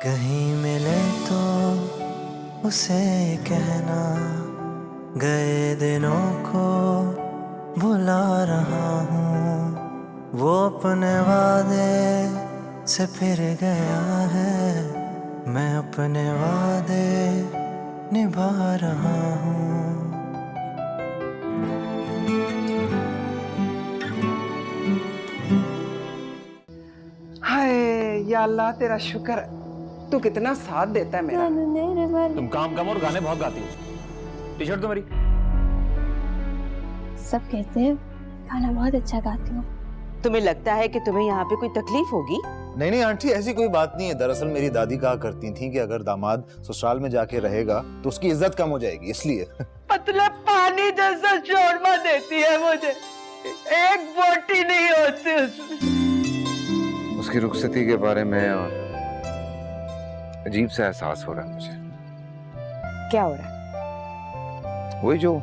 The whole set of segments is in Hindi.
कहीं मिले तो उसे कहना, गए दिनों को भुला रहा हूँ। वो अपने वादे से फिर गया है, मैं अपने वादे निभा रहा हूँ। हाय या अल्लाह, तेरा शुक्र है। तू कितना साथ देता है मेरा। तुम काम कम और गाने बहुत गाती हो। टी शर्ट तो मेरी। सब कहते हैं गाना बहुत अच्छा गाती हूँ। तुम्हें लगता है कि तुम्हें यहाँ पे कोई तकलीफ होगी? नहीं नहीं आंटी, ऐसी कोई बात नहीं है। दरअसल मेरी दादी कहा करती थी कि अगर दामाद ससुराल में जाके रहेगा तो उसकी इज्जत कम हो जाएगी, इसलिए। मतलब पानी जैसा शोरमा देती है मुझे, एक बोटी नहीं होती उसमें। उसकी रुखसती के बारे में और अजीब सा एहसास हो रहा है मुझे। क्या हो रहा है? वही जो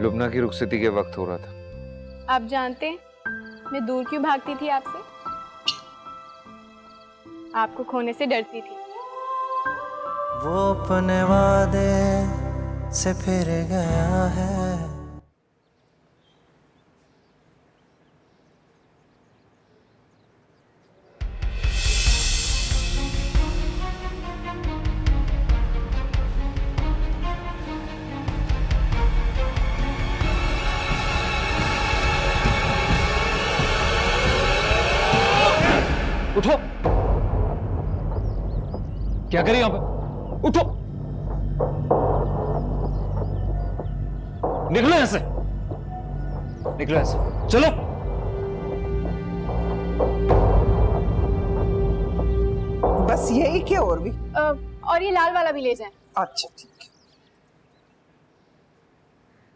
लुबना की रुखसती के वक्त हो रहा था। आप जानते हैं मैं दूर क्यों भागती थी आपसे? आपको खोने से डरती थी। वो अपने वादे से फिर गया है। उठो। क्या करिए यहाँ पे? उठो। निकलो यहाँ से, निकलो यहाँ से, चलो। बस यही क्या और भी? और ये लाल वाला भी ले जाएं। अच्छा ठीक है।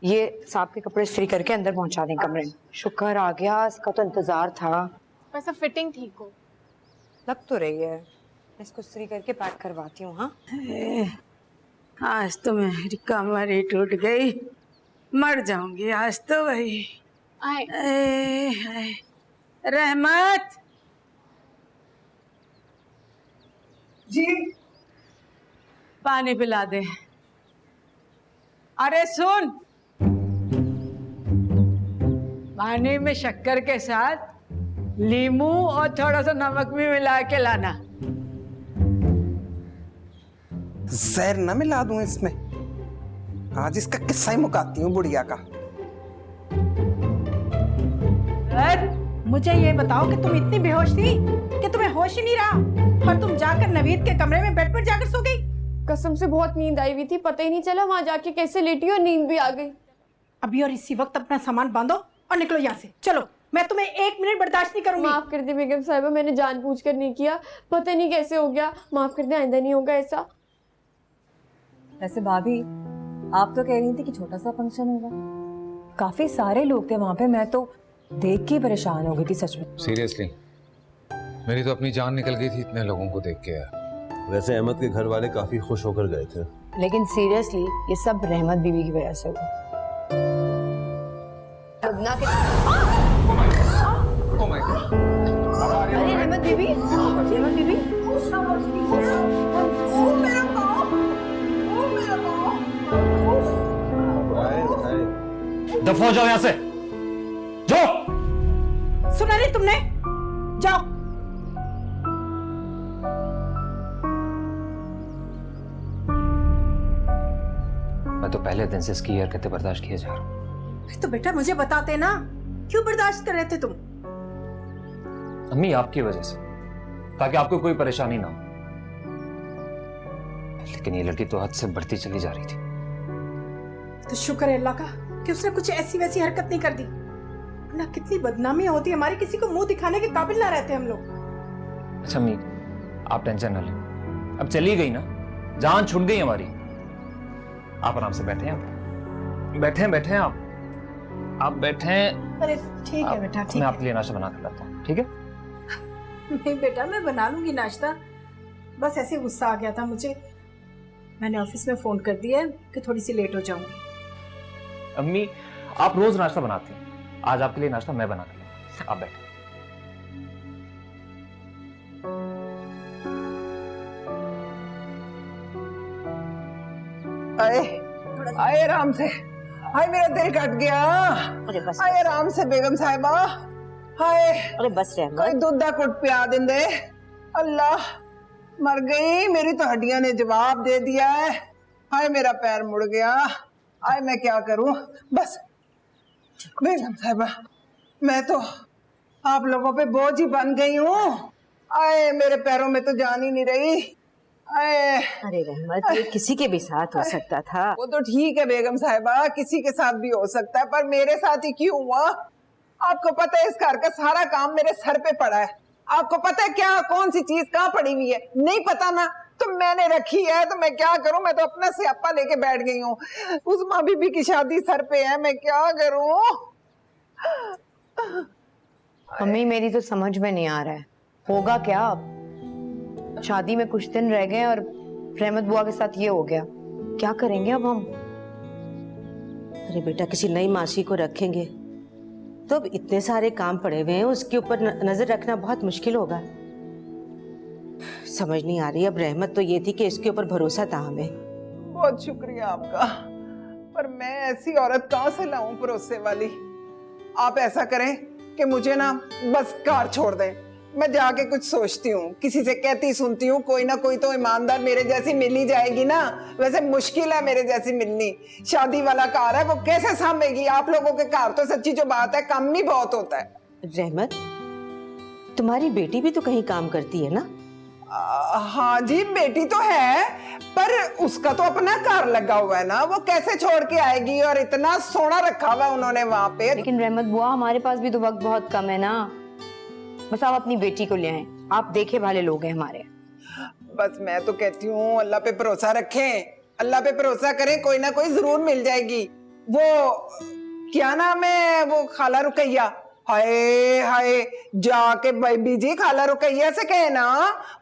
ये सांप के कपड़े इस्त्री करके अंदर पहुंचा दें कमरे में। शुक्र आ गया, इसका तो इंतजार था। बस अब फिटिंग ठीक हो। लग तो रही है। इसको इस्त्री करके पैक करवाती हूँ। हाँ, आज तो मेरी कमर ही टूट गई, मर जाऊंगी आज तो भाई। आए। हाय। रहमत जी पानी पिला दे। अरे सुन, पानी में शक्कर के साथ नींबू और थोड़ा सा नमक भी मिला के लाना। जहर न मिला दूं इसमें? आज इसका किस्सा ही मुकाती हूँ बुढ़िया का। मुझे ये बताओ कि तुम इतनी बेहोश थी कि तुम्हें होश ही नहीं रहा और तुम जाकर नवीद के कमरे में बेड पर जाकर सो गई। कसम से बहुत नींद आई हुई थी, पता ही नहीं चला वहां जाके कैसे लेटी और नींद भी आ गई। अभी और इसी वक्त अपना सामान बांधो और निकलो यहाँ से। चलो, मैं तुम्हें 1 मिनट बर्दाश्त नहीं करूंगी। माफ कर दे बेगम साहिबा, मैंने जानबूझकर नहीं किया, पता नहीं कैसे हो गया। माफ कर दे, आइंदा नहीं होगा ऐसा। वैसे भाभी, आप तो कह रही थी कि छोटा सा फंक्शन होगा, काफी सारे लोग थे वहां पे। मैं तो देख के परेशान हो गई थी सच में। सीरियसली मेरी तो अपनी जान निकल गई थी इतने लोगों को देख के यार। वैसे अहमद के घर वाले काफी खुश होकर गए थे। लेकिन सीरियसली ये सब रहमत बीवी की वजह से हुआ। अरे रहमत बीबी, रहमत बीबी। दफा हो जाओ यहाँ से, जाओ। सुना नहीं तुमने? जाओ। मैं तो पहले दिन से इसकी हरकतें बर्दाश्त किए जा रहा हूँ। तो बेटा मुझे बताते ना, क्यों बर्दाश्त कर रहे थे तुम? अम्मी आपकी वजह से, ताकि आपको कोई परेशानी ना हो। लेकिन ये लड़की तो हद से बढ़ती चली जा रही थी। तो शुक्र है अल्लाह का कि उसने कुछ ऐसी वैसी हरकत नहीं कर दी, ना कितनी बदनामी होती हमारी, किसी को मुंह दिखाने के काबिल ना रहते हम लोग। अच्छा अम्मी, आप टेंशन ना लें, अब चली गई ना, जान छूट गई हमारी। आप आराम से बैठे हैं, बैठे बैठे आप बैठे। अरे ठीक है बेटा, ठीक मैं है। आपके लिए नाश्ता बना के लाता हूँ, ठीक है? नहीं बेटा, मैं बना लूंगी नाश्ता, बस ऐसे गुस्सा आ गया था मुझे। मैंने ऑफिस में फोन कर दिया है कि थोड़ी सी लेट हो जाऊंगी। अम्मी, आप रोज नाश्ता बनाती हैं, आज आपके लिए नाश्ता मैं बना के लाऊं। आप बैठे। हाय हाय आराम से, हाय मेरा दिल कट गया। अरे बस हाय आराम से बेगम साहिबा, हाय अरे बस कोई रहमत, दूध दा कुट पिया देंदे। अल्लाह मर गई, मेरी तो हड्डियां ने जवाब दे दिया है। हाय मेरा पैर मुड़ गया, हाय मैं क्या करूं। बस बेगम साहिबा, मैं तो आप लोगों पे बोझ ही बन गई हूँ। आए मेरे पैरों में तो जान ही नहीं रही। आए अरे रहमत, ये किसी के भी साथ हो सकता था। वो तो ठीक है बेगम साहिबा, किसी के साथ भी हो सकता है, पर मेरे साथ ही क्यों हुआ। आपको पता है इस घर का सारा काम मेरे सर पे पड़ा है। आपको पता है क्या कौन सी चीज कहाँ पड़ी हुई है? नहीं पता ना, तो मैंने रखी है, तो मैं क्या करूं। मैं तो अपना स्यापा लेके बैठ गई हूँ। उस माँ बीबी की शादी सर पे है, मैं क्या करूं। मम्मी मेरी तो समझ में नहीं आ रहा है, होगा क्या अब। शादी में कुछ दिन रह गए और रहमत बुआ के साथ ये हो गया, क्या करेंगे अब हम। अरे बेटा, किसी नई मासी को रखेंगे तो अब इतने सारे काम पड़े हुए हैं, उसके ऊपर नजर रखना बहुत मुश्किल होगा। समझ नहीं आ रही। अब रहमत तो ये थी कि इसके ऊपर भरोसा था हमें। बहुत शुक्रिया आपका, पर मैं ऐसी औरत कहाँ से लाऊं भरोसे वाली। आप ऐसा करें कि मुझे ना बस कार छोड़ दें, मैं जाके कुछ सोचती हूँ, किसी से कहती सुनती हूँ, कोई ना कोई तो ईमानदार मेरे जैसी मिल ही जाएगी ना। वैसे मुश्किल है मेरे जैसी मिलनी। शादी वाला कार है, वो कैसे सामलेगी। आप लोगों के कार तो सच्ची जो बात है काम ही बहुत होता है। रहमत, तुम्हारी बेटी भी तो कहीं काम करती है ना? हाँ जी, बेटी तो है, पर उसका तो अपना कार लगा हुआ है ना, वो कैसे छोड़ के आएगी। और इतना सोना रखा हुआ उन्होंने वहां पे। लेकिन रहमत बुआ, हमारे पास भी तो वक्त बहुत कम है ना। बस आप अपनी बेटी को ले आए, आप देखे वाले लोग हैं हमारे। बस मैं तो कहती हूँ अल्लाह पे भरोसा रखें, अल्लाह पे भरोसा करें, कोई ना कोई जरूर मिल जाएगी। वो क्या नाम है वो खाला रुकैया, हाय हाय जाके बेबी जी खाला रुकैया से कहे ना,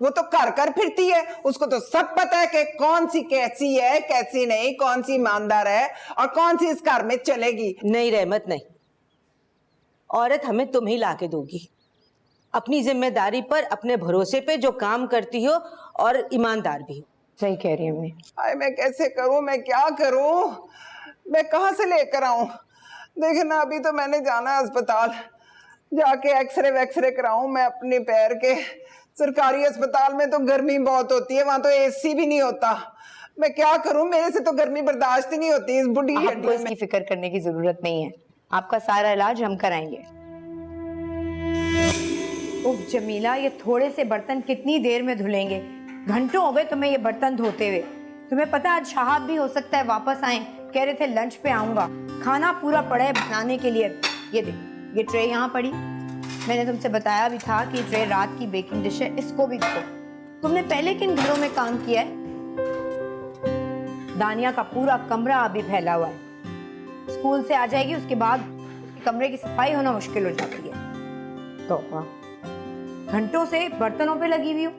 वो तो कर कर फिरती है। उसको तो सब पता है कि कौन सी कैसी है कैसी नहीं, कौन सी ईमानदार है और कौन सी इस घर में चलेगी। नहीं रहमत नहीं, औरत हमें तुम ही लाके दोगी। अपनी जिम्मेदारी पर, अपने भरोसे पे जो काम करती हो और ईमानदार भी हो। सही कह रही है अम्मी। हाय मैं कैसे करूं, मैं क्या करूं, मैं कहां से लेकर आऊं। देखना अभी तो मैंने जाना है अस्पताल, जाके एक्सरे वैक्सरे कराऊं मैं अपने पैर के। सरकारी अस्पताल में तो गर्मी बहुत होती है, वहां तो एसी भी नहीं होता। मैं क्या करूं, मेरे से तो गर्मी बर्दाश्त ही नहीं होती इस बुढ़ी आपको हड्डियों में। इसकी फिक्र करने की जरूरत नहीं है, आपका सारा इलाज हम कराएंगे। उफ जमीला, ये थोड़े से बर्तन कितनी देर में धुलेंगे? घंटों हो गए तुम्हें ये बर्तन धोते हुए। तुम्हें पता है आज शहाब भी हो सकता है वापस आए, कह रहे थे लंच पे आऊंगा। खाना पूरा पड़ा है बनाने के लिए। ये देख, ये ट्रे यहाँ पड़ी, मैंने तुमसे बताया भी था कि ट्रे रात की बेकिंग डिश है, इसको भी धो। तुमने पहले किन घरों में काम किया है? दानिया का पूरा कमरा अभी फैला हुआ है। स्कूल से आ जाएगी उसके बाद कमरे की सफाई होना मुश्किल हो जाती है। तो घंटों से बर्तनों पे लगी हुई हो।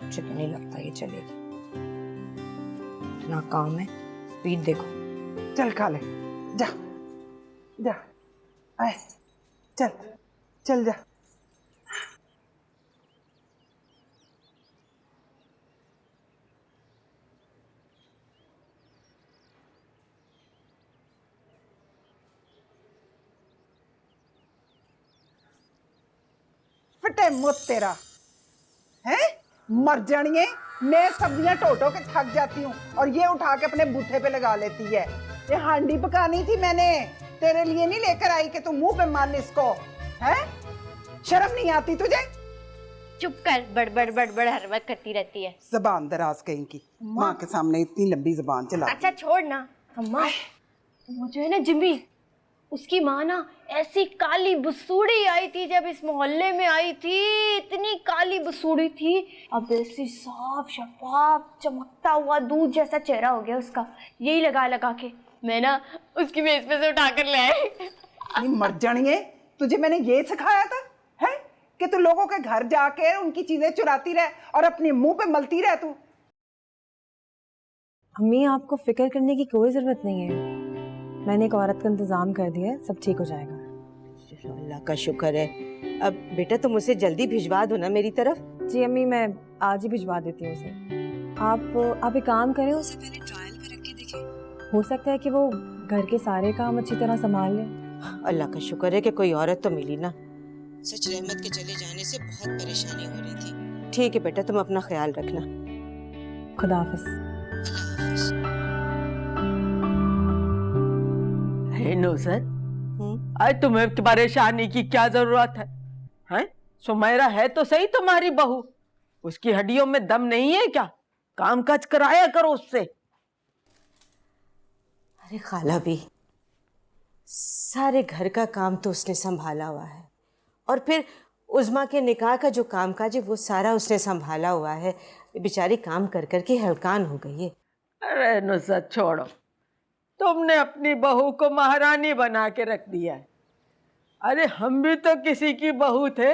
मुझे तो नहीं लगता ये चलेगी, इतना काम है। स्पीड देखो। चल खा ले, जा जा, आए चल चल जा। फटे मुत तेरा है, मर जानिए। मैं सब्जियां टोटो के थक जाती हूँ और ये उठा के अपने बूथे पे लगा लेती है। ये हांडी पकानी थी मैंने, तेरे लिए नहीं लेकर आई कि तू मुंह पे मार इसको। है शर्म नहीं आती तुझे? चुप कर, बड़बड़ बड़बड़ हर वक्त करती रहती है। जबान दराज कहीं की, माँ के सामने इतनी लंबी जबान चला। अच्छा छोड़ ना अम्मा, वो जो है ना जिम्मी, उसकी माँ ना ऐसी काली बसूड़ी आई थी जब इस मोहल्ले में आई थी। इतनी काली बसूड़ी थी, अब ऐसी साफ शफाफ चमकता हुआ दूध जैसा चेहरा हो गया उसका। यही लगा लगा के मैं ना उसकी मेज पे से उठा कर ले आई। मर जानिए, तुझे मैंने ये सिखाया था है कि तू लोगों के घर जाके उनकी चीजें चुराती रह और अपने मुंह पे मलती रह तू। अम्मी आपको फिक्र करने की कोई जरूरत नहीं है, मैंने एक औरत का इंतजाम कर दिया है, सब ठीक हो जाएगा। अल्लाह का शुक्र है, अब बेटा तुम उसे जल्दी भिजवा दो ना मेरी तरफ। जी अम्मी, मैं आज ही भिजवा देती हूँ उसे। आप एक काम करें, उसे पहले ट्रायल में रख के देखें। हो सकता है कि वो घर के सारे काम अच्छी तरह संभाल ले। अल्लाह का शुक्र है कि कोई औरत तो मिली ना। सच रहमत के चले जाने से बहुत परेशानी हो रही थी। ठीक है बेटा, तुम अपना ख्याल रखना। खुदा हाफिज। नुसरत, अरे तुम्हें परेशानी की क्या जरूरत है? हैं? सुमेरा है तो सही तुम्हारी बहू, उसकी हड्डियों में दम नहीं है क्या? काम काज कराया करो उससे। अरे खाला भी, सारे घर का काम तो उसने संभाला हुआ है, और फिर उज़मा के निकाह का जो कामकाज है वो सारा उसने संभाला हुआ है। बेचारी काम कर कर के हलकान हो गई है। अरे नुसरत छोड़ो, तुमने अपनी बहू को महारानी बना के रख दिया है। अरे हम भी तो किसी की बहू थे,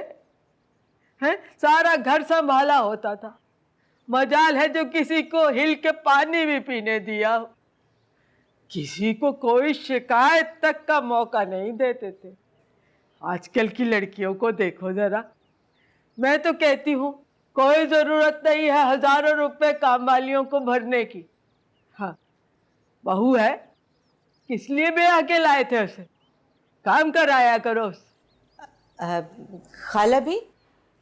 हैं? सारा घर संभाला होता था। मजाल है जो किसी को हिल के पानी भी पीने दिया हो। किसी को कोई शिकायत तक का मौका नहीं देते थे। आजकल की लड़कियों को देखो जरा। मैं तो कहती हूँ कोई जरूरत नहीं है हजारों रुपए काम वालियों को भरने की। हाँ, बहू है, किस लिए ब्याह के लाए थे उसे? काम कराया करो उससे। खाला भी,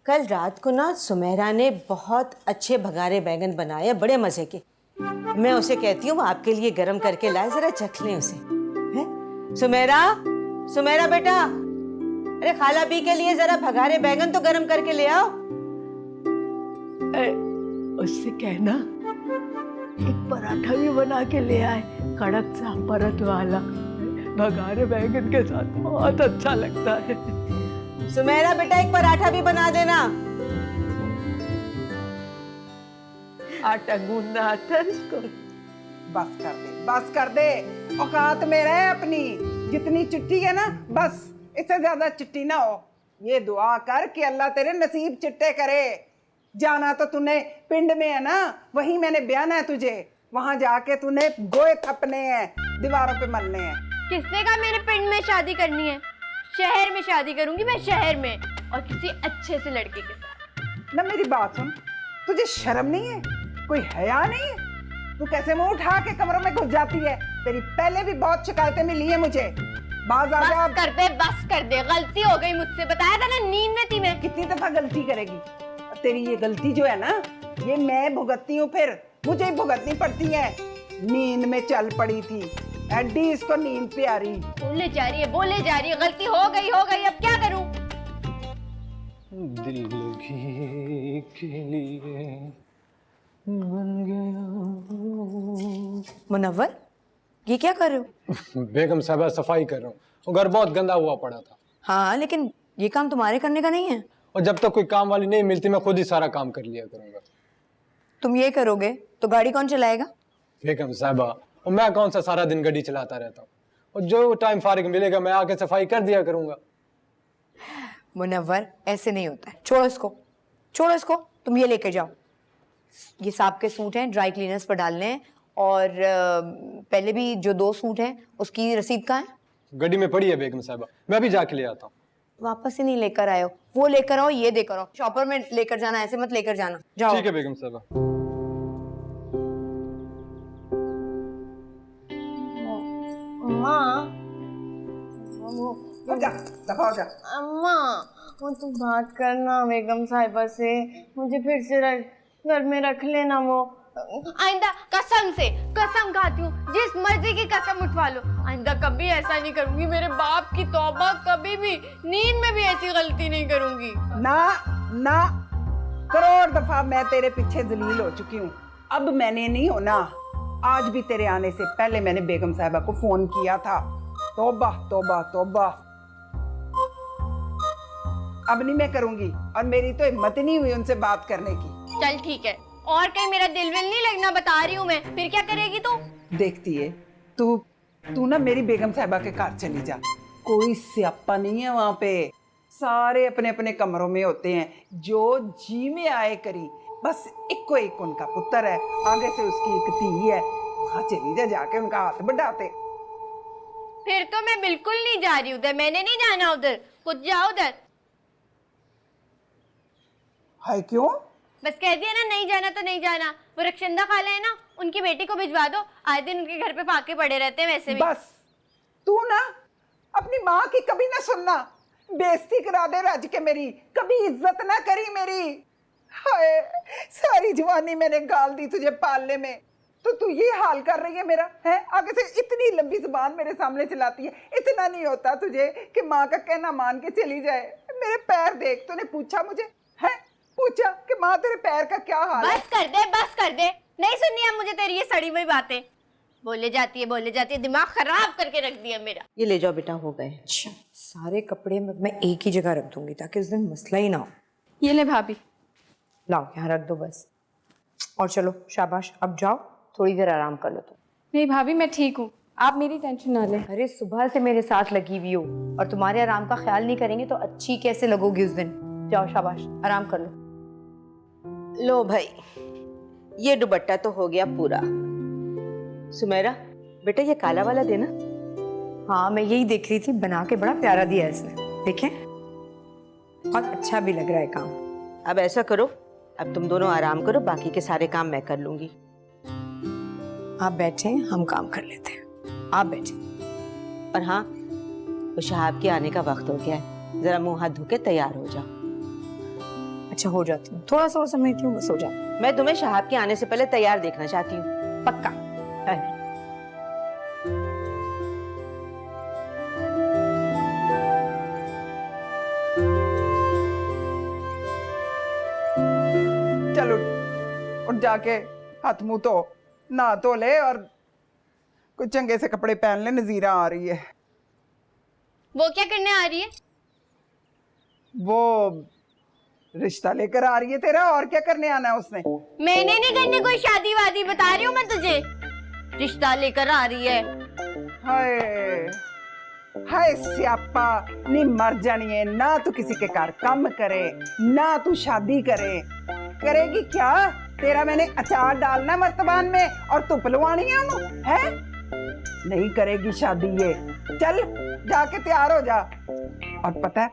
कल रात को ना सुमेरा ने बहुत अच्छे भगारे बैंगन बनाए, बड़े मजे के। मैं उसे कहती हूँ वो आपके लिए गरम करके लाए, जरा चख लें उसे। हैं? सुमेरा, सुमेरा बेटा, अरे खाला बी के लिए जरा भगारे बैंगन तो गरम करके ले आओ। उससे कहना एक पराठा भी बना के ले आए, कड़क सा परत वाला, भगारे बैंगन के साथ बहुत अच्छा लगता है। सुमेरा बेटा, एक पराठा भी बना देना। आटा गूंदना आता है इसको। बस कर दे, बस कर दे। औकात में रहे अपनी। जितनी चिट्ठी है ना, बस इससे ज्यादा चिट्ठी ना हो। ये दुआ कर कि अल्लाह तेरे नसीब चिट्टे करे। जाना तो तूने पिंड में है ना, वहीं मैंने ब्याना है तुझे। वहां जाके तूने गोए थपने हैं, दीवारों पे मलने हैं। किसने कहा मेरे पिंड में शादी करनी है? शहर में शादी करूंगी मैं, शहर में, और किसी अच्छे से लड़के के साथ। ना मेरी बात सुन, तुझे शर्म नहीं है? कोई हया नहीं है? तू कैसे मुंह उठा के कमरों में घुस जाती है? तेरी पहले भी बहुत शिकायतें मिली है मुझे। बाज आ जा। बस कर दे, बस कर दे। गलती हो गई मुझसे, बताया था ना, नींद में थी मैं। कितनी दफा गलती करेगी? तेरी ये गलती जो है ना, ये मैं भुगतती हूँ, फिर मुझे ही भुगतनी पड़ती है। नींद में चल पड़ी थी, एडी इसको नींद पे आ रही। बोले जा रही है, बोले जा रही है। गलती हो गई, अब क्या करूं? दिल लगी के लिए बन गया। मुनव्वर, ये क्या कर रहे हो? बेगम साहबा, सफाई कर रहा हूँ। वो घर बहुत गंदा हुआ पड़ा था। हाँ, लेकिन ये काम तुम्हारे करने का नहीं है। और जब तक कोई काम वाली नहीं मिलती मैं खुद ही सारा काम कर लिया करूंगा। तुम ये करोगे तो गाड़ी कौन चलाएगा? बेगम साहबा, और मैं कौन सा सारा दिन गाड़ी चलाता रहता हूँ। और जो टाइम फारिग मिलेगा मैं आके सफाई कर दिया करूंगा। मुनव्वर, ऐसे नहीं होता है। छोड़ो इसको, छोड़ो इसको। तुम ये लेके जाओ। ये साहब के सूट हैं, ड्राई क्लीनर्स पर डालने हैं। और पहले भी जो 2 सूट हैं उसकी रसीद कहाँ है? गाड़ी में पड़ी है बेगम साहबा, मैं भी जाके ले आता हूँ। वापस ही नहीं लेकर आए हो। वो लेकर आओ, ये देकर आओ। शॉपर में लेकर जाना, ऐसे मत लेकर जाना। जाओ। ठीक है बेगम साहबा। अम्मा, दफा हो जा। अम्मा, वो तू बात करना बेगम साहिबा से, मुझे फिर से घर में रख लेना। वो आइंदा कसम से, कसम खाती हूँ, जिस मर्जी की कसम उठवा लो, आइंदा कभी ऐसा नहीं करूंगी। मेरे बाप की तौबा, कभी भी नींद में भी ऐसी गलती नहीं करूंगी। ना ना, करोड़ दफा मैं तेरे पीछे जलील हो चुकी हूँ, अब मैंने नहीं होना। आज भी तेरे आने से पहले मैंने बेगम साहिबा को फोन किया था। तौबा तौबा तौबा, अब नहीं मैं करूंगी। और मेरी तो हिम्मत ही नहीं हुई उनसे बात करने की। चल ठीक है, और कहीं मेरा दिल विल नहीं लगना, बता रही हूँ मैं। फिर क्या करेगी तू? देखती है तू ना मेरी बेगम साहिबा के घर चली जा। कोई स्यापा नहीं है वहां पे, सारे अपने अपने कमरों में होते हैं, जो जी में आए करी। बस इक्को एक उनका पुत्र है, आगे से उसकी एक धी है। वहां चली जा, जाके उनका हाथ बढ़ाते। फिर तो मैं बिल्कुल नहीं जा रही उधर, मैंने नहीं जाना उधर, खुद जाओ उधर। हाय क्यों? बस कह दिया ना नहीं जाना तो नहीं जाना। वो रक्षंदा खाला है ना, उनकी बेटी को भिजवा दो, आए दिन उनके घर पे फाके पड़े रहते हैं वैसे भी। बस तू ना अपनी माँ की कभी ना सुनना, बेइज्जती करा दे रज के मेरी, कभी इज्जत ना करी मेरी। हाय सारी जवानी मैंने गाल दी तुझे पालने में, तो तू ये हाल कर रही है मेरा है? आगे से इतनी लंबी जुबान मेरे सामने चलाती है। इतना नहीं होता तुझे कि माँ का कहना मान के चली जाए? मेरे पैर देख, तूने पूछा मुझे है? पूछा कि माँ तेरे पैर का क्या हाल है? बस कर दे, नहीं सुननी है मुझे तेरी ये सड़ी हुई बातें। बोले जाती है, दिमाग खराब करके रख दिया मेरा। ये ले जाओ बेटा, हो गए। अच्छा, सारे कपड़े मैं एक ही जगह रख दूंगी ताकि उस दिन मसला ही ना हो। ये ले भाभी। लाओ यहाँ रख दो बस। और चलो शाबाश, अब जाओ थोड़ी देर आराम कर लो तुम। नहीं भाभी मैं ठीक हूँ, आप मेरी टेंशन ना लें। अरे सुबह से मेरे साथ लगी हुई हो और तुम्हारे आराम का ख्याल नहीं करेंगे तो अच्छी कैसे लगोगी उस दिन। जाओ शाबाश, आराम कर लो। लो भाई, ये दुपट्टा तो हो गया पूरा। सुमेरा बेटा, ये काला वाला देना। हाँ मैं यही देख रही थी, बना के बड़ा प्यारा दिया है इसने, देखें बहुत अच्छा भी लग रहा है काम। अब ऐसा करो, अब तुम दोनों आराम करो, बाकी के सारे काम मैं कर लूंगी। आप बैठे, हम काम कर लेते हैं। आप बैठे। और हाँ, वो शहाब के आने का वक्त हो गया है, जरा मुंह हाथ धो के तैयार हो जाओ। अच्छा हो जाती हूँ, थोड़ा सा और समझती हूँ, बस हो जाती। मैं तुम्हें शहाब के आने से पहले तैयार देखना चाहती हूँ। पक्का। चलो और जाके हाथ मुंह तो नहा धो ले और कुछ चंगे से कपड़े पहन ले, नजीरा आ रही है। वो क्या करने आ रही है? वो रिश्ता लेकर आ रही है तेरा, और क्या करने आना है उसने? मैंने नहीं करनी कोई शादी वादी, बता रही हूँ मैं तुझे, रिश्ता लेकर आ रही है। हाय हाय स्यापा नी मर जानी है ना। तू किसी के घर काम करे ना तू शादी करे, करेगी क्या? तेरा मैंने अचार डालना मर्तबान में और तू पलवानी है? नहीं करेगी शादी ये। चल जाके तैयार हो जा। और पता है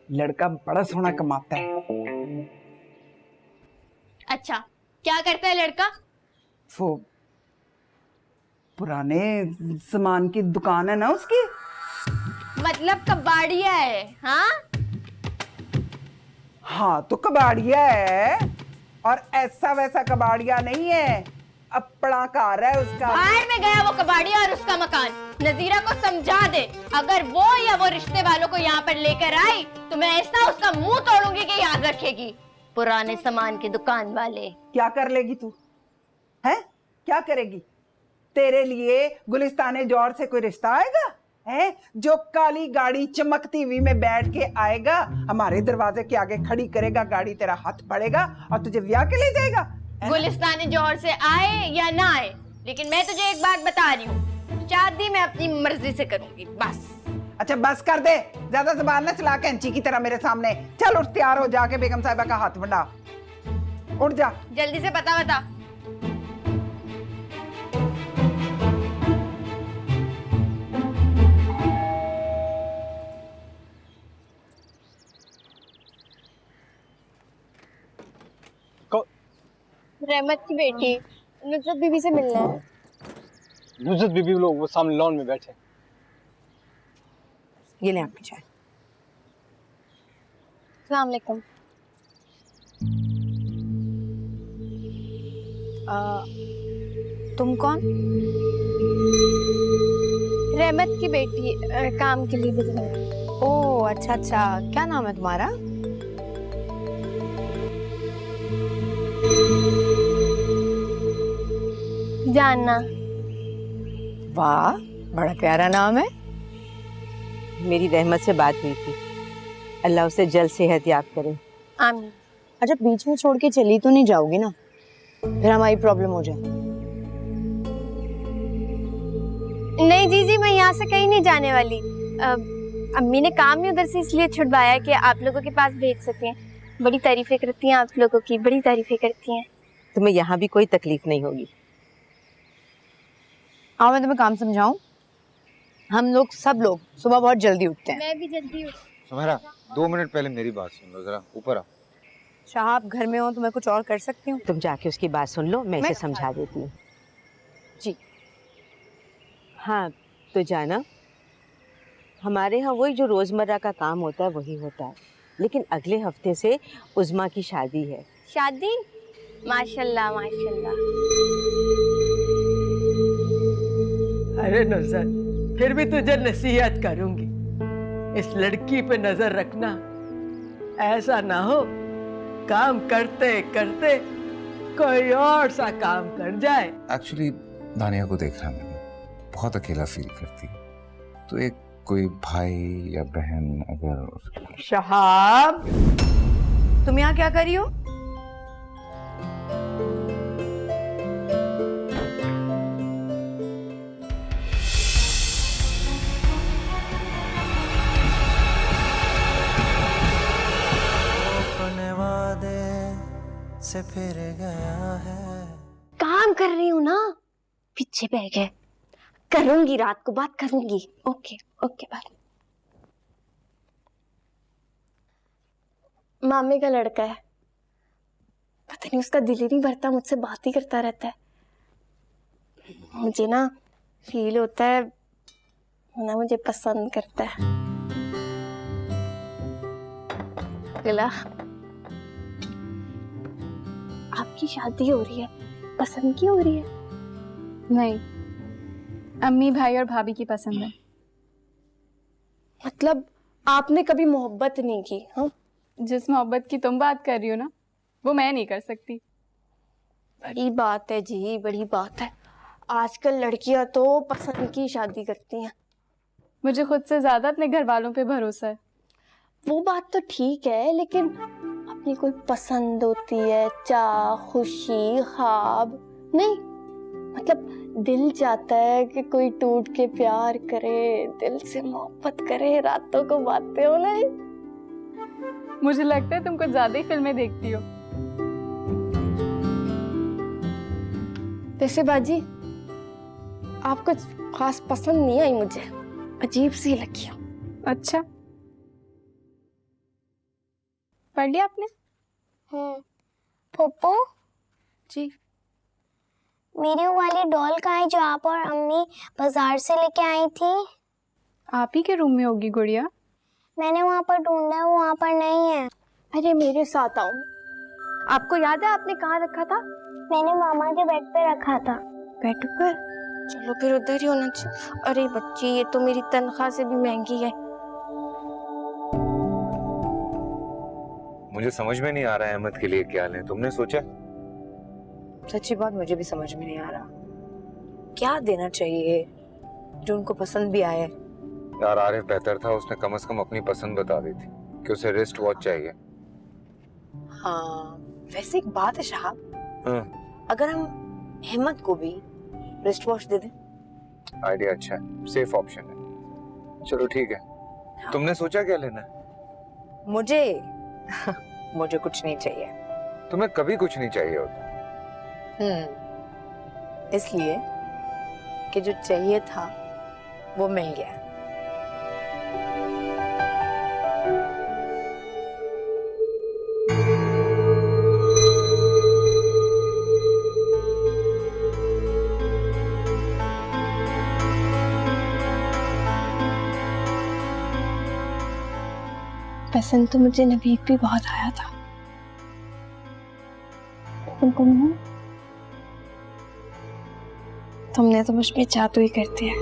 लड़का बड़ा सोना कमाता है। अच्छा क्या करता है लड़का? वो पुराने सामान की दुकान है ना उसकी। मतलब कबाड़िया है? हाँ हाँ तो कबाड़िया है, और ऐसा वैसा कबाड़िया नहीं है, अपना कार है उसका। बाहर में गया वो कबाड़िया और उसका मकान। नजीरा को समझा दे, अगर वो या वो रिश्ते वालों को यहाँ पर लेकर आई तो मैं ऐसा उसका मुंह तोड़ूंगी कि याद रखेगी। पुराने सामान की दुकान वाले। क्या कर लेगी तू है? क्या करेगी? तेरे लिए गुलिस्ताने जौर से कोई रिश्ता आएगा है जो काली गाड़ी चमकती हुई में बैठ के आएगा, हमारे दरवाजे के आगे खड़ी करेगा गाड़ी, तेरा हाथ पड़ेगा और तुझे ब्याह के ले जाएगा? गुलिस्ताने जौहर से आए या ना आए, लेकिन मैं तुझे एक बात बता रही हूँ, शादी मैं अपनी मर्जी से करूंगी बस। अच्छा बस कर दे, ज्यादा जुबान ना चला कैंची की तरह मेरे सामने। चल उठ, तैयार हो, जाके बेगम साहिबा का हाथ बढ़ा। उठ जा जल्दी से, पता बता। रहमत की बेटी नुसरत बीबी से मिलना है। नुसरत बीबी लोग वो सामने लॉन में बैठे। ये ले आपकी चाय। अस्सलाम वालेकुम। तुम कौन? रहमत की बेटी, काम के लिए भिजवाई। ओह अच्छा अच्छा, क्या नाम है तुम्हारा? जानना। वाह बड़ा प्यारा नाम है। मेरी रहमत से बात हुई थी, अल्लाह उसे जल्द सेहत याब करे। आमीन। अच्छा बीच में छोड़ के चली तो नहीं जाओगी ना, फिर हमारी प्रॉब्लम हो जाए। नहीं जीजी, मैं यहाँ से कहीं नहीं जाने वाली। अम्मी ने काम ही उधर से इसलिए छुड़वाया कि आप लोगों के पास भेज सकें। बड़ी तारीफें करती हैं आप लोगों की, बड़ी तारीफें करती हैं। तुम्हें यहाँ भी कोई तकलीफ नहीं होगी। आओ मैं तुम्हें काम समझाऊं। हम लोग सब लोग सुबह बहुत जल्दी उठते हैं। मैं भी जल्दी सुमेरा 2 मिनट पहले मेरी बात सुन लो जरा, ऊपर आओ। साहब घर में हो तो मैं कुछ और कर सकती हूँ? तुम जाके उसकी बात सुन लो, मैं इसे समझा देती हूँ। जी। हाँ तो जाना, हमारे यहाँ वही जो रोजमर्रा का काम होता है वही होता है, लेकिन अगले हफ्ते से उज़्मा की शादी है। शादी? माशाल्लाह माशाल्लाह। अरे नुसरत, फिर भी तुझे नसीहत करूंगी, इस लड़की पे नजर रखना, ऐसा ना हो काम करते करते कोई और सा काम कर जाए। एक्चुअली दानिया को देख रहा मैंने, बहुत अकेला फील करती है, तो एक कोई भाई या बहन अगर। शहाब, तुम यहाँ क्या कर रही हो? से फिर गया है। काम कर रही हूँ ना, पीछे बह गए। करूंगी, रात को बात करूंगी। Okay okay bye. मामे का लड़का है, पता नहीं उसका दिल ही नहीं भरता, मुझसे बात ही करता रहता है। मुझे ना फील होता है ना मुझे पसंद करता है। गिला, आपकी शादी हो रही है, पसंद की हो रही है? नहीं, अम्मी भाई और भाभी की पसंद है। मतलब आपने कभी मोहब्बत नहीं की? हाँ, जिस मोहब्बत की तुम बात कर रही हो ना, वो मैं नहीं कर सकती। बड़ी बात है जी, बड़ी बात है। आजकल लड़कियां तो पसंद की शादी करती हैं। मुझे खुद से ज्यादा अपने घर वालों पे भरोसा है। वो बात तो ठीक है, लेकिन अपनी कोई पसंद होती है, चाह, खुशी, ख्वाब नहीं, मतलब दिल चाहता है कि कोई टूट के प्यार करे, दिल से मोहब्बत करे, रातों को बातें हो। नहीं, मुझे लगता है तुम कुछ ज्यादा ही फिल्में देखती हो। वैसे बाजी, आप कुछ खास पसंद नहीं आई मुझे, अजीब सी लगी। अच्छा, पढ़ लिया आपने? पप्पू जी, मेरी वो वाली डॉल कहाँ है जो आप और अम्मी बाजार से लेके आई थी? आप ही के रूम में होगी गुड़िया। मैंने वहाँ पर ढूंढा, वो वहाँ पर नहीं है। अरे मेरे साथ आओ। आपको याद है आपने कहाँ रखा था? मैंने मामा के बेड पे रखा था। बेड पर? चलो फिर उधर ही होना चाहिए। अरे बच्ची, ये तो मेरी तनख्वाह से भी महंगी है। मुझे समझ में नहीं आ रहा है अहमद के लिए क्या लें, तुमने सोचा? सच्ची बात मुझे भी समझ में नहीं आ रहा, क्या देना चाहिए जो उनको पसंद भी आए। यार आरिफ बेहतर था, उसने कम से कम अपनी पसंद बता दी थी कि उसे रिस्ट वॉच चाहिए। हाँ, वैसे एक बात है साहब, अगर हम अहमद को भी रिस्ट वॉच दे दें? आइडिया अच्छा है, सेफ ऑप्शन है। चलो ठीक है। हाँ। तुमने सोचा क्या लेना है? मुझे कुछ नहीं चाहिए। तुम्हें कभी कुछ नहीं चाहिए होता। इसलिए कि जो चाहिए था वो मिल गया। पसंद तो मुझे नबीक भी बहुत आया था, तुमने तो मुझ पे जादू ही कर दिया।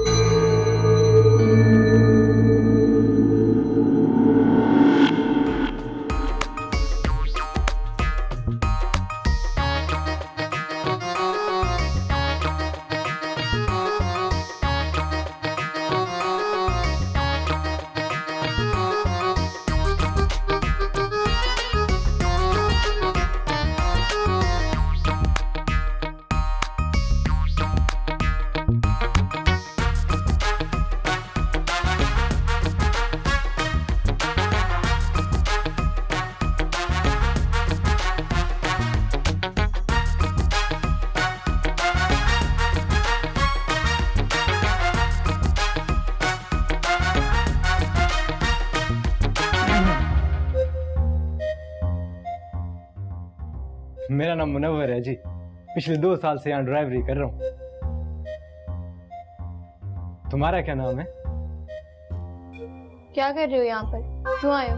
मेरा नाम मुनव्वर है जी। पिछले 2 साल से यहाँ ड्राइवरी कर रहा हूँ। तुम्हारा क्या नाम है? क्या कर रहे हो यहाँ पर? क्यों आए हो?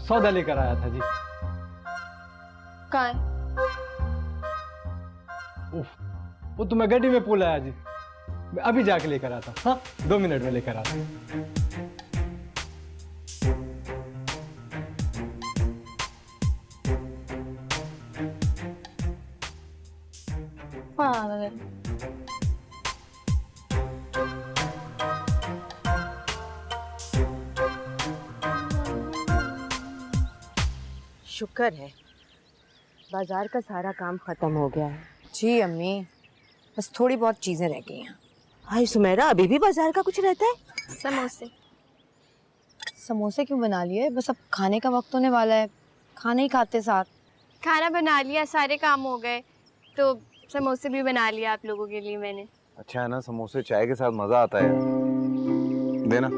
सौदा लेकर आया था जी। कहाँ है? उफ, वो तो मैं गड्डी में पुल आया जी। मैं अभी जाके लेकर आता। हाँ, 2 मिनट में लेकर आता। हाँ, शुक्र है बाजार का सारा काम खत्म हो गया है। जी अम्मी, बस थोड़ी बहुत चीजें रह गई हैं। हाय सुमेरा, अभी भी बाजार का कुछ रहता है? समोसे। समोसे क्यों बना लिए? बस अब खाने का वक्त होने वाला है, खाना ही खाते साथ। खाना बना लिया, सारे काम हो गए, तो समोसे भी बना लिया आप लोगों के लिए मैंने। अच्छा है ना, समोसे चाय के साथ मजा आता है। देना।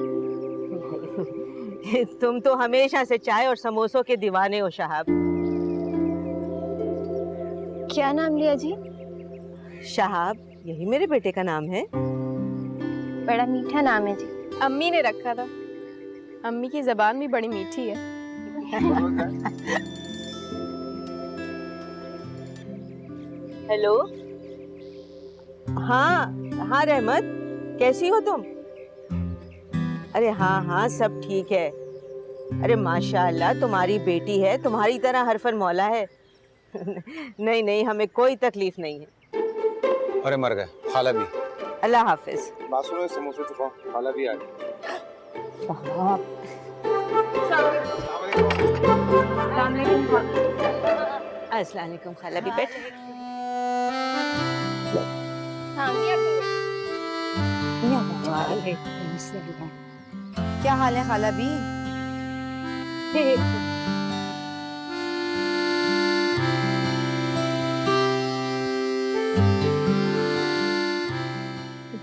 तुम तो हमेशा से चाय और समोसों के दीवाने हो शहाब। क्या नाम लिया जी? शहाब, यही मेरे बेटे का नाम है। बड़ा मीठा नाम है जी। अम्मी ने रखा था। अम्मी की ज़बान भी बड़ी मीठी है। हेलो। हाँ हाँ रहमत, कैसी हो तुम? अरे हाँ सब ठीक है। अरे माशाअल्लाह, तुम्हारी बेटी है, तुम्हारी तरह हरफन मौला है। नहीं, हमें कोई तकलीफ नहीं है। अरे मर गए, खाला भी। अल्लाह हाफिज। बात सुनो, समोसे चुकाओ, खाला भी आ गई। अस्सलाम वालेकुम खाला भी, बैठ। क्या हाल है खाला भी?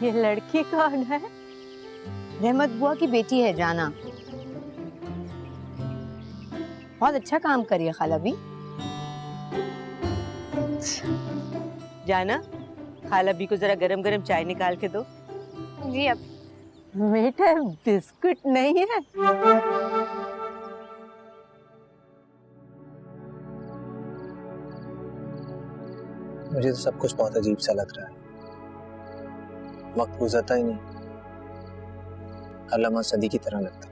ये लड़की कौन है? रहमत बुआ की बेटी है जाना। बहुत अच्छा काम करी है खाला भी। जाना, खाला भी को जरा गरम गरम चाय निकाल के दो। जी अब। बेटा बिस्कुट नहीं है? मुझे तो सब कुछ बहुत अजीब सा लग रहा है। वक्त गुजरता ही नहीं, हर लम्हा सदी की तरह लगता।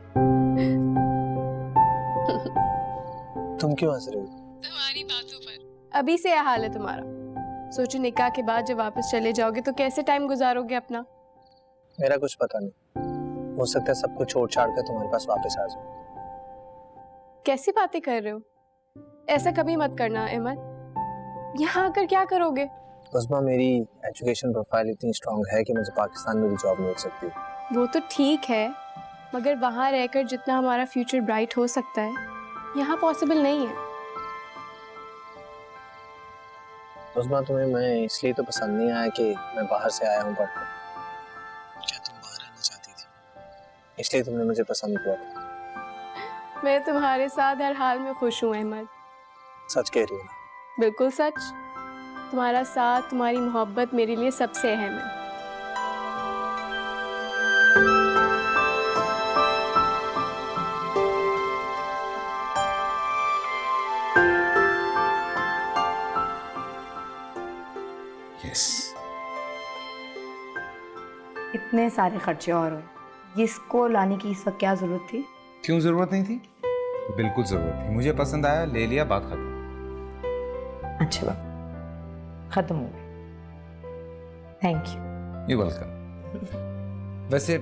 तुम क्यों हंस रही हो? तुम्हारी बातों पर। अभी से यह हाल है तुम्हारा। सोचो निकाह के बाद जब वापस चले जाओगे तो कैसे टाइम गुजारोगे अपना? मेरा कुछ पता नहीं, हो सकता है सब कुछ छोड़ छाड़ कर तुम्हारे पास वापस आ जाऊं। कैसी बातें कर रहे हो? ऐसा कभी मत करना अहमद। यहाँ आकर क्या करोगे? उस्मा, मेरी एजुकेशन प्रोफाइल इतनी स्ट्रांग है कि मुझे पाकिस्तान में भी जॉब मिल सकती है। वो तो ठीक है, मगर वहाँ रहकर जितना हमारा फ्यूचर ब्राइट हो सकता है यहाँ पॉसिबल नहीं है। उस्मा, तुम्हें मैं इसलिए तो पसंद नहीं आया कि मैं बाहर से आया हूँ पढ़कर। क्या तुम बाहर रहना चाहती थी? इसलिए तुमने मुझे पसंद किया था। मैं तुम्हारे साथ हर हाल में खुश हूँ अहमद। सच कह रही हो ना? बिल्कुल सच। तुम्हारा साथ, तुम्हारी मोहब्बत मेरे लिए सबसे अहम है। इतने सारे खर्चे और हुए, इसको लाने की इस वक्त क्या जरूरत थी? क्यों जरूरत नहीं थी? बिल्कुल जरूरत थी। मुझे पसंद आया, ले लिया, बात खत्म। अच्छा बात खत्म हो गई। Thank you. You welcome. वैसे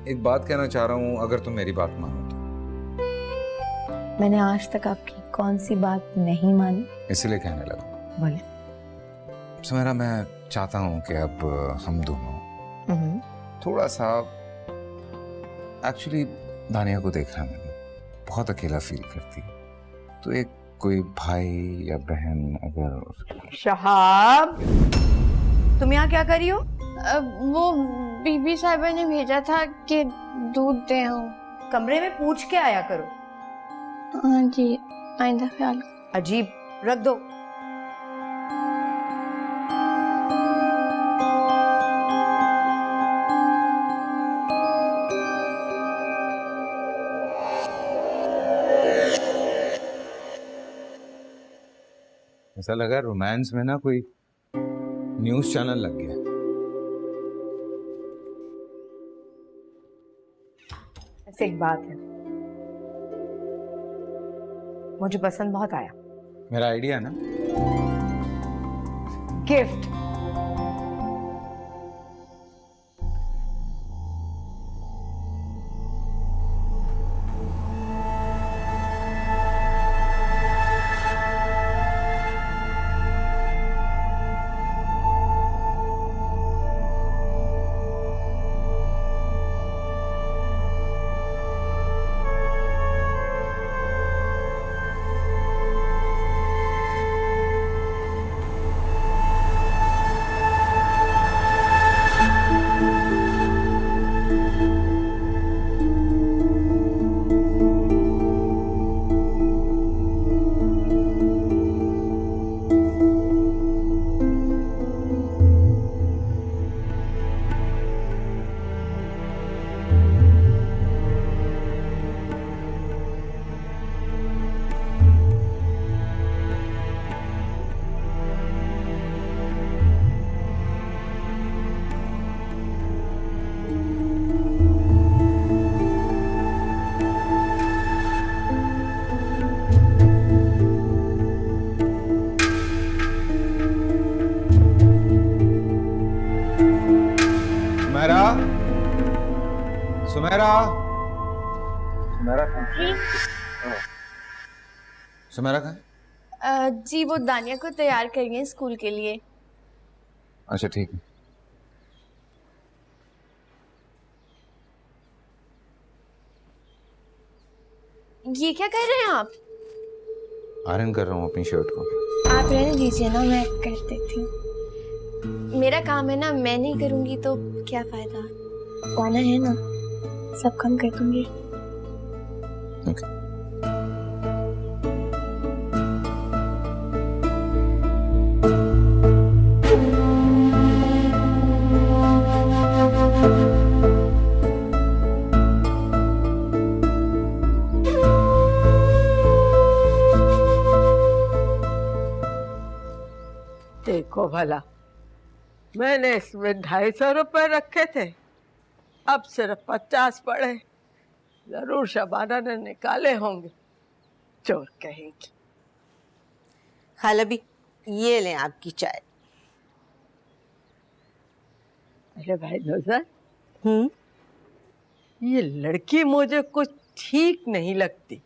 एक बात कहना चाह रहा हूँ, अगर तुम मेरी बात मानो तो। मैंने आज तक आपकी कौन सी बात नहीं मानी? इसलिए कहने लगा। बोले। सुमेरा, मैं चाहता हूँ कि अब हम दोनों थोड़ा सा, एक्चुअली दानिया को देख रहा मैंने, बहुत अकेला फील करती है, तो एक कोई भाई या बहन अगर। शहाब, तुम यहाँ क्या कर रही हो? वो बीबी साहिबा ने भेजा था कि दूध दे आओ। कमरे में पूछ के आया करो। हाँ जी, आइंदा ख्याल। अजीब, रख दो। ऐसा लगा रोमांस में ना कोई न्यूज़ चैनल लग गया। ऐसे एक बात है, मुझे पसंद बहुत आया। मेरा आइडिया ना, गिफ्ट। सुमेरा, सुमेरा कहाँ? जी वो दानिया को तैयार करेंगे स्कूल के लिए। अच्छा ठीक है। ये क्या कर रहे हैं आप? आयरन कर रहा हूँ अपनी शर्ट को। आप रहने दीजिए ना, मैं कर देती हूँ। मेरा काम है ना, मैं नहीं करूँगी तो क्या फायदा। गाना है ना, सब काम कर दूंगी। okay. देखो भला, मैंने इसमें 250 रुपए रखे थे, अब सिर्फ 50 पड़े। जरूर शबाना ने निकाले होंगे, चोर कहेंगी। खाला भी, ये लें आपकी चाय। अरे भाई नौजर, ये लड़की मुझे कुछ ठीक नहीं लगती।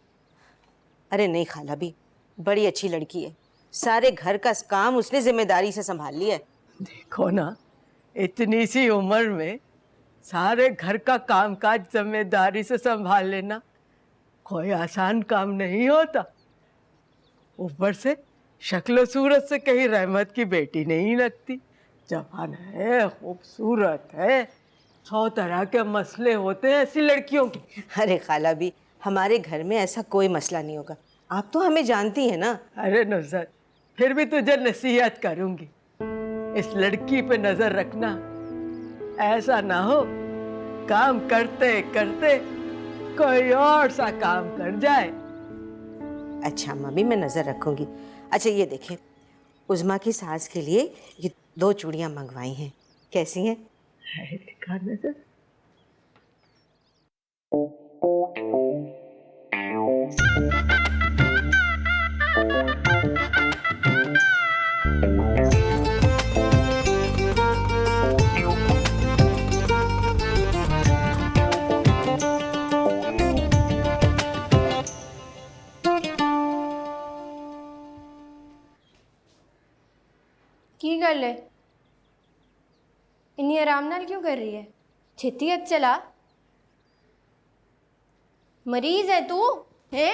अरे नहीं खाला भी, बड़ी अच्छी लड़की है, सारे घर का काम उसने जिम्मेदारी से संभाल लिया है। देखो ना, इतनी सी उम्र में सारे घर का कामकाज जिम्मेदारी से संभाल लेना कोई आसान काम नहीं होता। ऊपर से शक्ल सूरत से कहीं रहमत की बेटी नहीं लगती। जवान है, खूबसूरत है, 100 तरह के मसले होते हैं ऐसी लड़कियों के। अरे खाला भी, हमारे घर में ऐसा कोई मसला नहीं होगा, आप तो हमें जानती हैं ना। अरे नुसरत, फिर भी तुझे नसीहत करूंगी, इस लड़की पे नजर रखना। ऐसा ना हो काम करते करते कोई और सा काम कर जाए। अच्छा मम्मी, मैं नजर रखूंगी। अच्छा ये देखिए, उज़मा की सास के लिए ये 2 चूड़ियां मंगवाई हैं, कैसी हैं? दिखा नजर। की गल है? इन्नी आराम नाल क्यों कर रही है? छेती हथ चला। मरीज है तू है?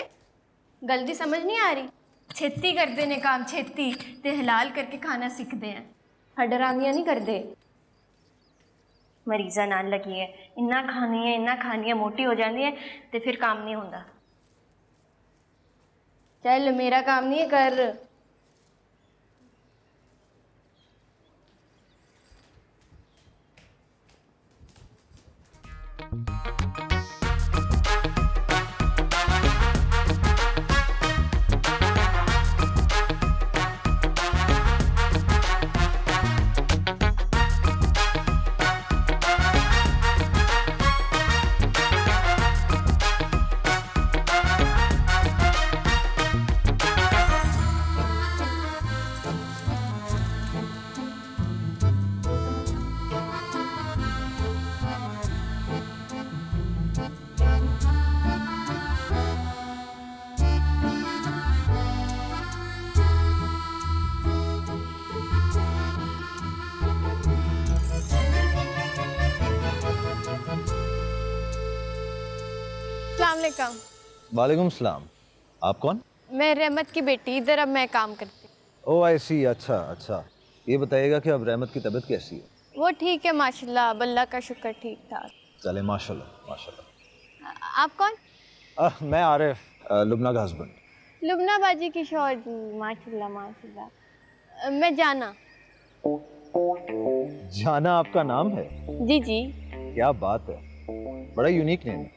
गलती समझ नहीं आ रही। छेती करते ने काम, छेती ते हलाल करके खाना सीखते हैं, हडरामियां नहीं करते। मरीजा नाल लगी है, इन्ना खानी है मोटी हो जाती है ते फिर काम नहीं होता। चल मेरा काम नहीं है, कर। अस्सलाम वालेकुम सलाम। आप कौन? मैं रहमत की बेटी, इधर अब मैं काम करती हूँ। ओह आई सी, अच्छा अच्छा। ये बताइएगा कि अब रहमत की तबीयत कैसी है? वो ठीक है माशाल्लाह, अब अल्लाह का शुक्र, ठीक ठाक। चले माशाल्लाह माशाल्लाह। आप कौन? मैं आरिफ, लुबना का हस्बैंड। लुबना बाजी की शौहर जी, माशाल्लाह माशाल्लाह। मैं जाना। जाना आपका नाम है? जी जी। क्या बात है, बड़ा यूनिक नेम है।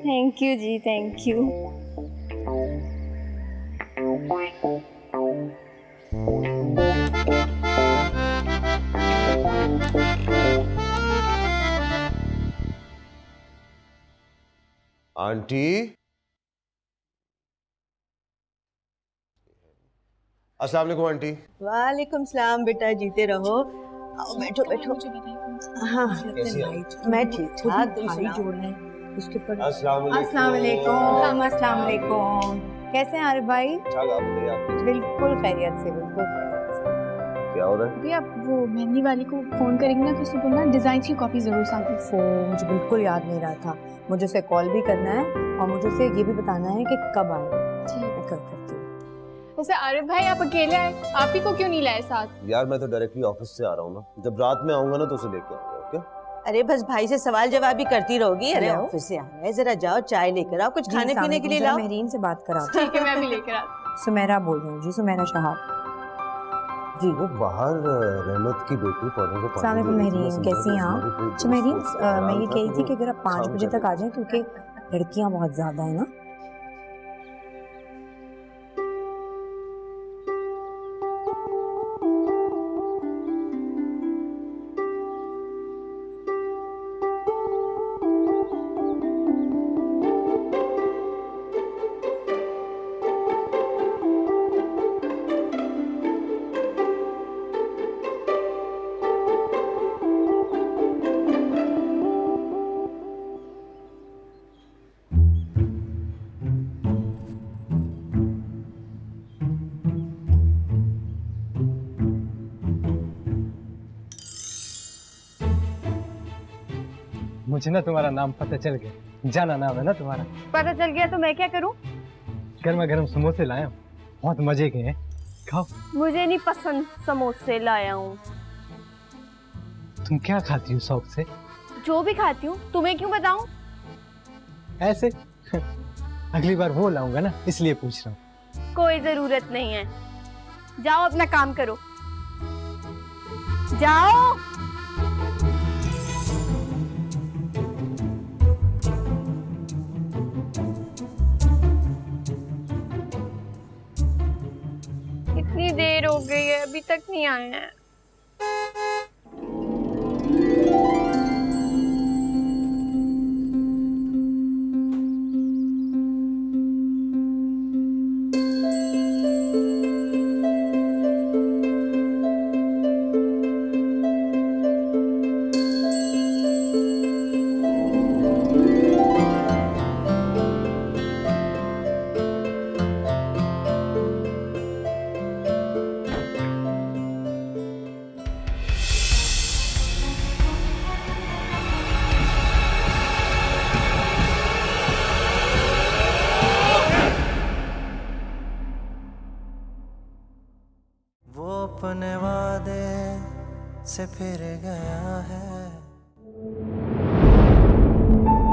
Thank you ji, thank you. Aunty, अस्सलाम वालेकुम आंटी। वालेकुम सलाम बेटा, जीते रहो। आओ बैठो बैठो। हाँ मैं ठीक ठाक। भाई जोड़ना है उसके ऊपर। अस्सलाम अस्सलाम वालेकुम। अस्सलाम वालेकुम। कैसे हैं आरिफ भाई? बिल्कुल खैरियत से, बिल्कुल खैरियत से। क्या हो रहा है? अभी आप वो मेहंदी वाली को फोन करेंगे ना, किसी को ना डिजाइन की कॉपी जरूर साथ में। फोन मुझे बिल्कुल याद नहीं रहा था, मुझे उसे कॉल भी करना है और मुझे उसे ये भी बताना है कि कब आएगा। मैं कल करती हूँ। वैसे आरिफ भाई आप अकेले आए, आप ही को क्यों नहीं लाए साथ? यार मैं तो डायरेक्टली ऑफिस से आ रहा हूँ ना, जब रात में आऊंगा ना तो उसे लेके आऊंगा। ओके? अरे बस भाई से सवाल जवाब ही करती रहोगी। अरे ऑफिस से आना है, जरा जाओ चाय लेकर आओ, कुछ खाने पीने के लिए लाओ। महरीन से बात करा। ठीक है मैं भी लेकर आती हूँ। सुमेरा बोल रही हूँ जी, सुमेरा शहाब जी। वो बाहर रहमत की बेटी पौधों को पानी दे रही थी। महरीन कैसी हैं आप? अच्छा महरीन, मैं ये कही थी कि अगर आप 5 बजे तक आ जाएं, क्योंकि लड़कियां बहुत ज्यादा है ना। मुझे ना तुम्हारा नाम पता चल गया, जाना नाम है ना तुम्हारा। पता चल गया तो मैं क्या करूं? गर्मा गर्म समोसे लाया हूं, बहुत मजे के हैं, खाओ। मुझे नहीं पसंद समोसे लाया हूँ। तुम क्या खाती हो शौक से? जो भी खाती हूँ, तुम्हें क्यों बताऊं? ऐसे अगली बार वो लाऊंगा ना, इसलिए पूछ रहा हूँ। कोई जरूरत नहीं है, जाओ अपना काम करो, जाओ। इतनी देर हो गई है, अभी तक नहीं आए हैं। अपने वादे से फिर गया है।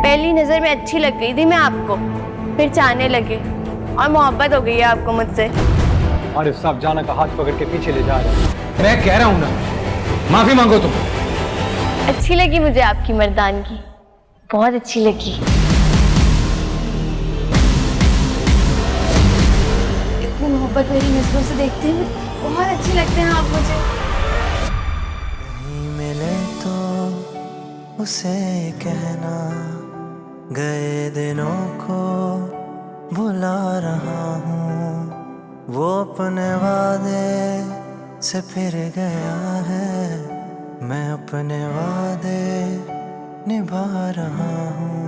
पहली नजर में अच्छी लग गई थी मैं आपको, फिर चाहने लगे। और मोहब्बत हो गई है आपको मुझसे। अरे साहब जाना का हाथ पकड़ के पीछे ले जा रहे हैं। मैं कह रहा हूं ना, माफी मांगो तुम। अच्छी लगी मुझे आपकी मर्दानगी, बहुत अच्छी लगी। इतनी मोहब्बत मेरी नजरों से देखते हैं, बहुत अच्छे लगते हैं आप मुझे। नहीं मिले तो उसे कहना, गए दिनों को भुला रहा हूँ। वो अपने वादे से फिर गया है, मैं अपने वादे निभा रहा हूँ।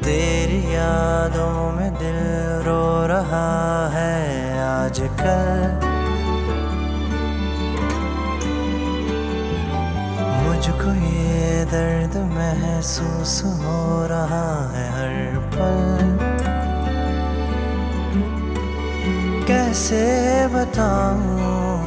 तेरी यादों में दिल रो रहा है आजकल। मुझको ये दर्द महसूस हो रहा है हर पल। कैसे बताऊं